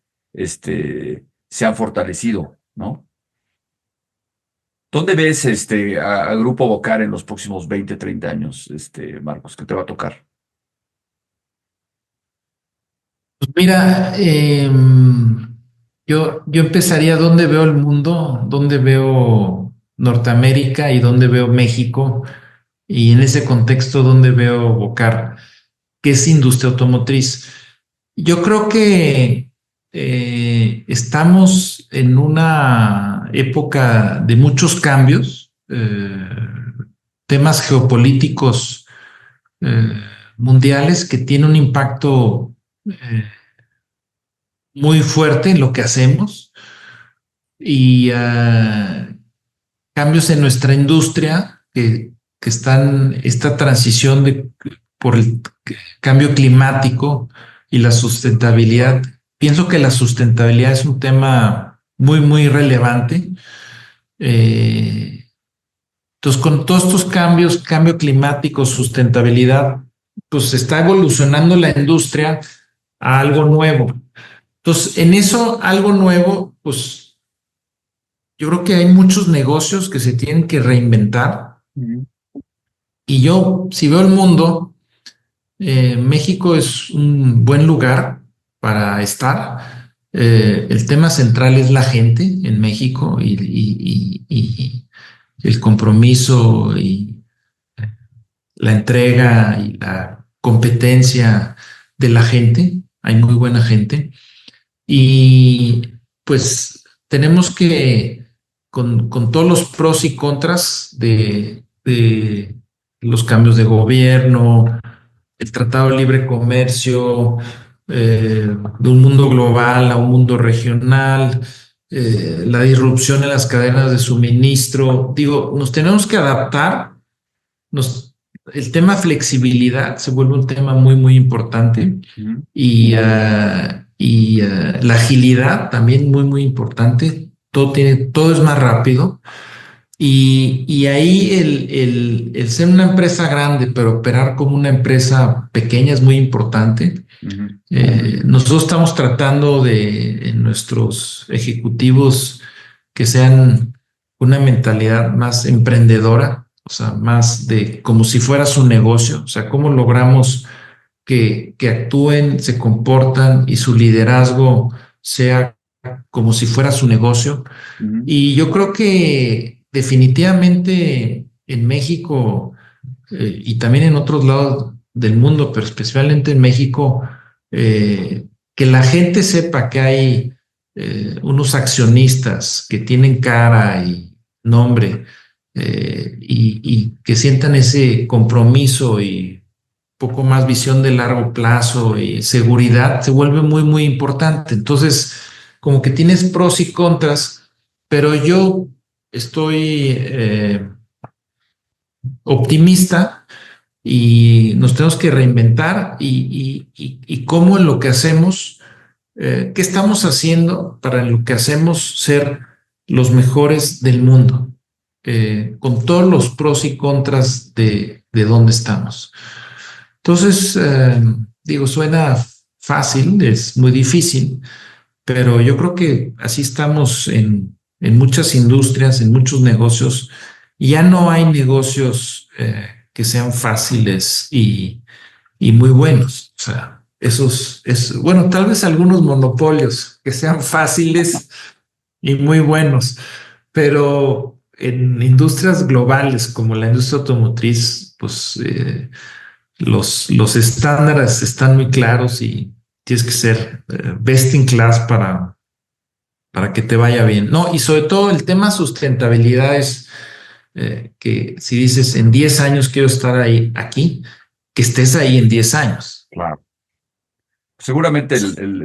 fortalecido, ¿no? ¿Dónde ves a Grupo Bocar en los próximos 20, 30 años, Marcos? ¿Qué te va a tocar? Pues mira, yo empezaría donde veo el mundo, donde veo Norteamérica y donde veo México, y en ese contexto donde veo Bocar, que es industria automotriz. Yo creo que estamos en una época de muchos cambios, temas geopolíticos eh, mundiales que tienen un impacto muy fuerte en lo que hacemos, y cambios en nuestra industria que están, esta transición por el cambio climático y la sustentabilidad pienso que la sustentabilidad es un tema muy, muy relevante. Entonces, con todos estos cambios, cambio climático, sustentabilidad, pues está evolucionando la industria a algo nuevo. Entonces, en eso, algo nuevo, pues yo creo que hay muchos negocios que se tienen que reinventar. Y yo, si veo el mundo, México es un buen lugar para estar. El tema central es la gente en México y el compromiso y la entrega y la competencia de la gente. Hay muy buena gente. Y pues tenemos que, con todos los pros y contras de los cambios de gobierno, el Tratado de Libre Comercio, de un mundo global a un mundo regional, la disrupción en las cadenas de suministro. Digo, nos tenemos que adaptar. El tema flexibilidad se vuelve un tema muy, muy importante y la agilidad también muy, muy importante. Todo es más rápido. Y ahí el ser una empresa grande, pero operar como una empresa pequeña es muy importante. Nosotros estamos tratando de, en nuestros ejecutivos, que sean una mentalidad más emprendedora, o sea, más de como si fuera su negocio, o sea, cómo logramos que actúen, se comportan y su liderazgo sea como si fuera su negocio. Y yo creo que definitivamente en México y también en otros lados del mundo, pero especialmente en México, que la gente sepa que hay unos accionistas que tienen cara y nombre y que sientan ese compromiso y poco más visión de largo plazo y seguridad, se vuelve muy, muy importante. Entonces, como que tienes pros y contras, pero yo estoy optimista y nos tenemos que reinventar y cómo en lo que hacemos, qué estamos haciendo para en lo que hacemos ser los mejores del mundo, con todos los pros y contras de dónde estamos. Entonces, digo, suena fácil, es muy difícil, pero yo creo que así estamos en muchas industrias, en muchos negocios. Ya no hay negocios que sean fáciles y muy buenos. O sea, bueno, tal vez algunos monopolios que sean fáciles y muy buenos, pero en industrias globales como la industria automotriz, pues los estándares están muy claros y tienes que ser best in class para que te vaya bien. No, y sobre todo el tema sustentabilidad es que si dices en 10 años quiero estar ahí, aquí, que estés ahí en 10 años. Claro. Seguramente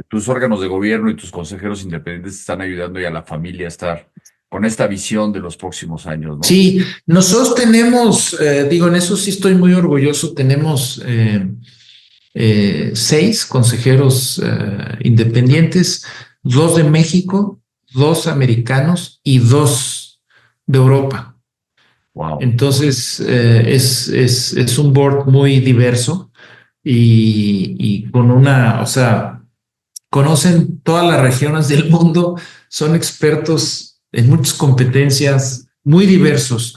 tus órganos de gobierno y tus consejeros independientes están ayudando y a la familia a estar con esta visión de los próximos años, ¿no? Sí, nosotros tenemos, digo, en eso sí estoy muy orgulloso, tenemos 6 consejeros independientes, 2 de México, 2 americanos y 2 de Europa. Wow. Entonces, es un board muy diverso y con o sea, conocen todas las regiones del mundo, son expertos en muchas competencias, muy diversos.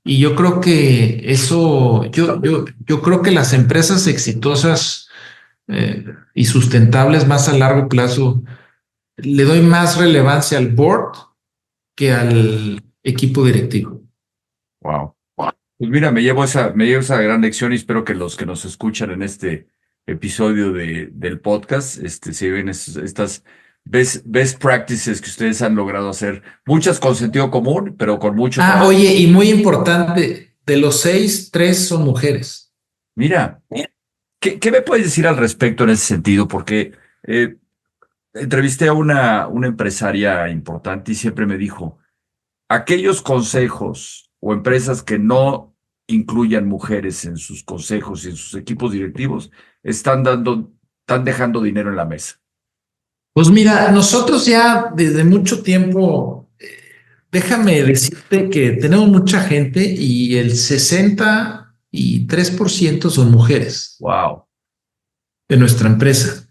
Y yo creo que eso, yo creo que las empresas exitosas y sustentables más a largo plazo, le doy más relevancia al board que al equipo directivo. Wow. Pues mira, me llevo esa gran lección y espero que los que nos escuchan en este episodio del podcast, se ven estas best practices que ustedes han logrado hacer, muchas con sentido común, pero con mucho trabajo. Oye, y muy importante, de los 6, 3 son mujeres. Mira, ¿qué me puedes decir al respecto en ese sentido? Porque entrevisté a una empresaria importante y siempre me dijo, aquellos consejos o empresas que no incluyan mujeres en sus consejos y en sus equipos directivos están dejando dinero en la mesa. Pues mira, nosotros ya desde mucho tiempo, déjame decirte que tenemos mucha gente y el 63% son mujeres Wow. de nuestra empresa.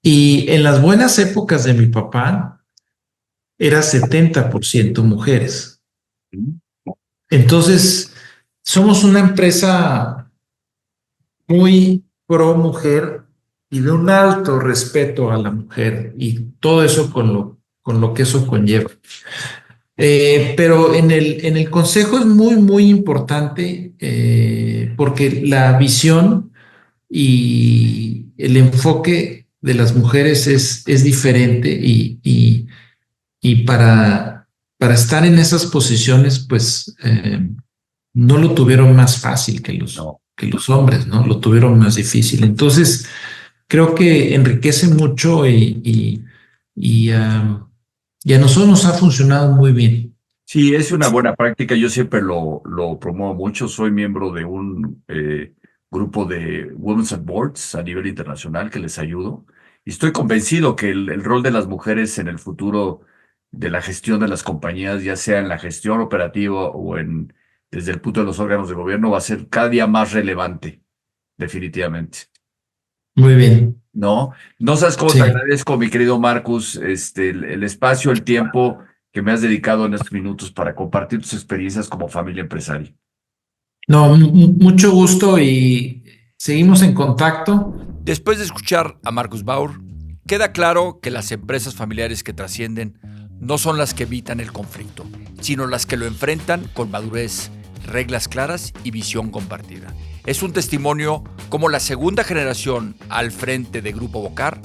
Y en las buenas épocas de mi papá era 70% mujeres. Entonces, somos una empresa muy pro mujer y de un alto respeto a la mujer y todo eso con lo que eso conlleva. Pero en el consejo es muy, muy importante porque la visión y el enfoque de las mujeres es diferente y para estar en esas posiciones, pues no lo tuvieron más fácil No. que los hombres, ¿no? Lo tuvieron más difícil. Entonces, creo que enriquece mucho y a nosotros nos ha funcionado muy bien. Sí, es una buena práctica. Yo siempre lo promuevo mucho. Soy miembro de un grupo de Women's at Boards a nivel internacional que les ayudo. Y estoy convencido que el rol de las mujeres en el futuro de la gestión de las compañías, ya sea en la gestión operativa o desde el punto de los órganos de gobierno, va a ser cada día más relevante, definitivamente. Muy bien. ¿No? No sabes cómo Sí. te agradezco, mi querido Marcus, el espacio, el tiempo que me has dedicado en estos minutos para compartir tus experiencias como familia empresaria. No, mucho gusto y seguimos en contacto. Después de escuchar a Marcus Baur, queda claro que las empresas familiares que trascienden no son las que evitan el conflicto, sino las que lo enfrentan con madurez, reglas claras y visión compartida. Es un testimonio como la segunda generación al frente de Grupo Bocar,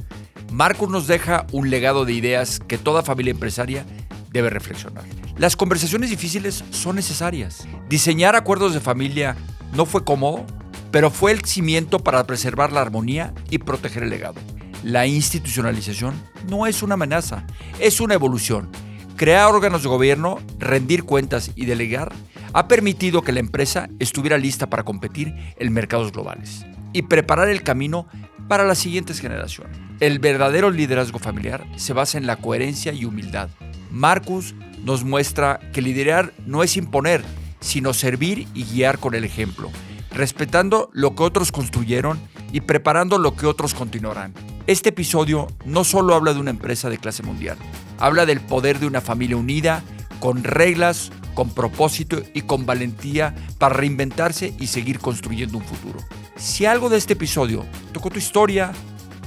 Marcus nos deja un legado de ideas que toda familia empresaria debe reflexionar. Las conversaciones difíciles son necesarias. Diseñar acuerdos de familia no fue cómodo, pero fue el cimiento para preservar la armonía y proteger el legado. La institucionalización no es una amenaza, es una evolución. Crear órganos de gobierno, rendir cuentas y delegar ha permitido que la empresa estuviera lista para competir en mercados globales y preparar el camino para las siguientes generaciones. El verdadero liderazgo familiar se basa en la coherencia y humildad. Marcus nos muestra que liderar no es imponer, sino servir y guiar con el ejemplo, respetando lo que otros construyeron y preparando lo que otros continuarán. Este episodio no solo habla de una empresa de clase mundial, habla del poder de una familia unida, con reglas, con propósito y con valentía para reinventarse y seguir construyendo un futuro. Si algo de este episodio tocó tu historia,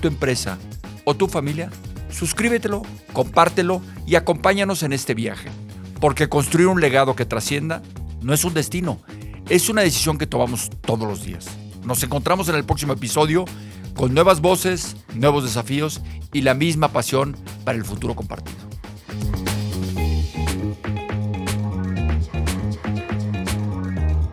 tu empresa o tu familia, suscríbetelo, compártelo y acompáñanos en este viaje, porque construir un legado que trascienda no es un destino, es una decisión que tomamos todos los días. Nos encontramos en el próximo episodio con nuevas voces, nuevos desafíos y la misma pasión para el futuro compartido.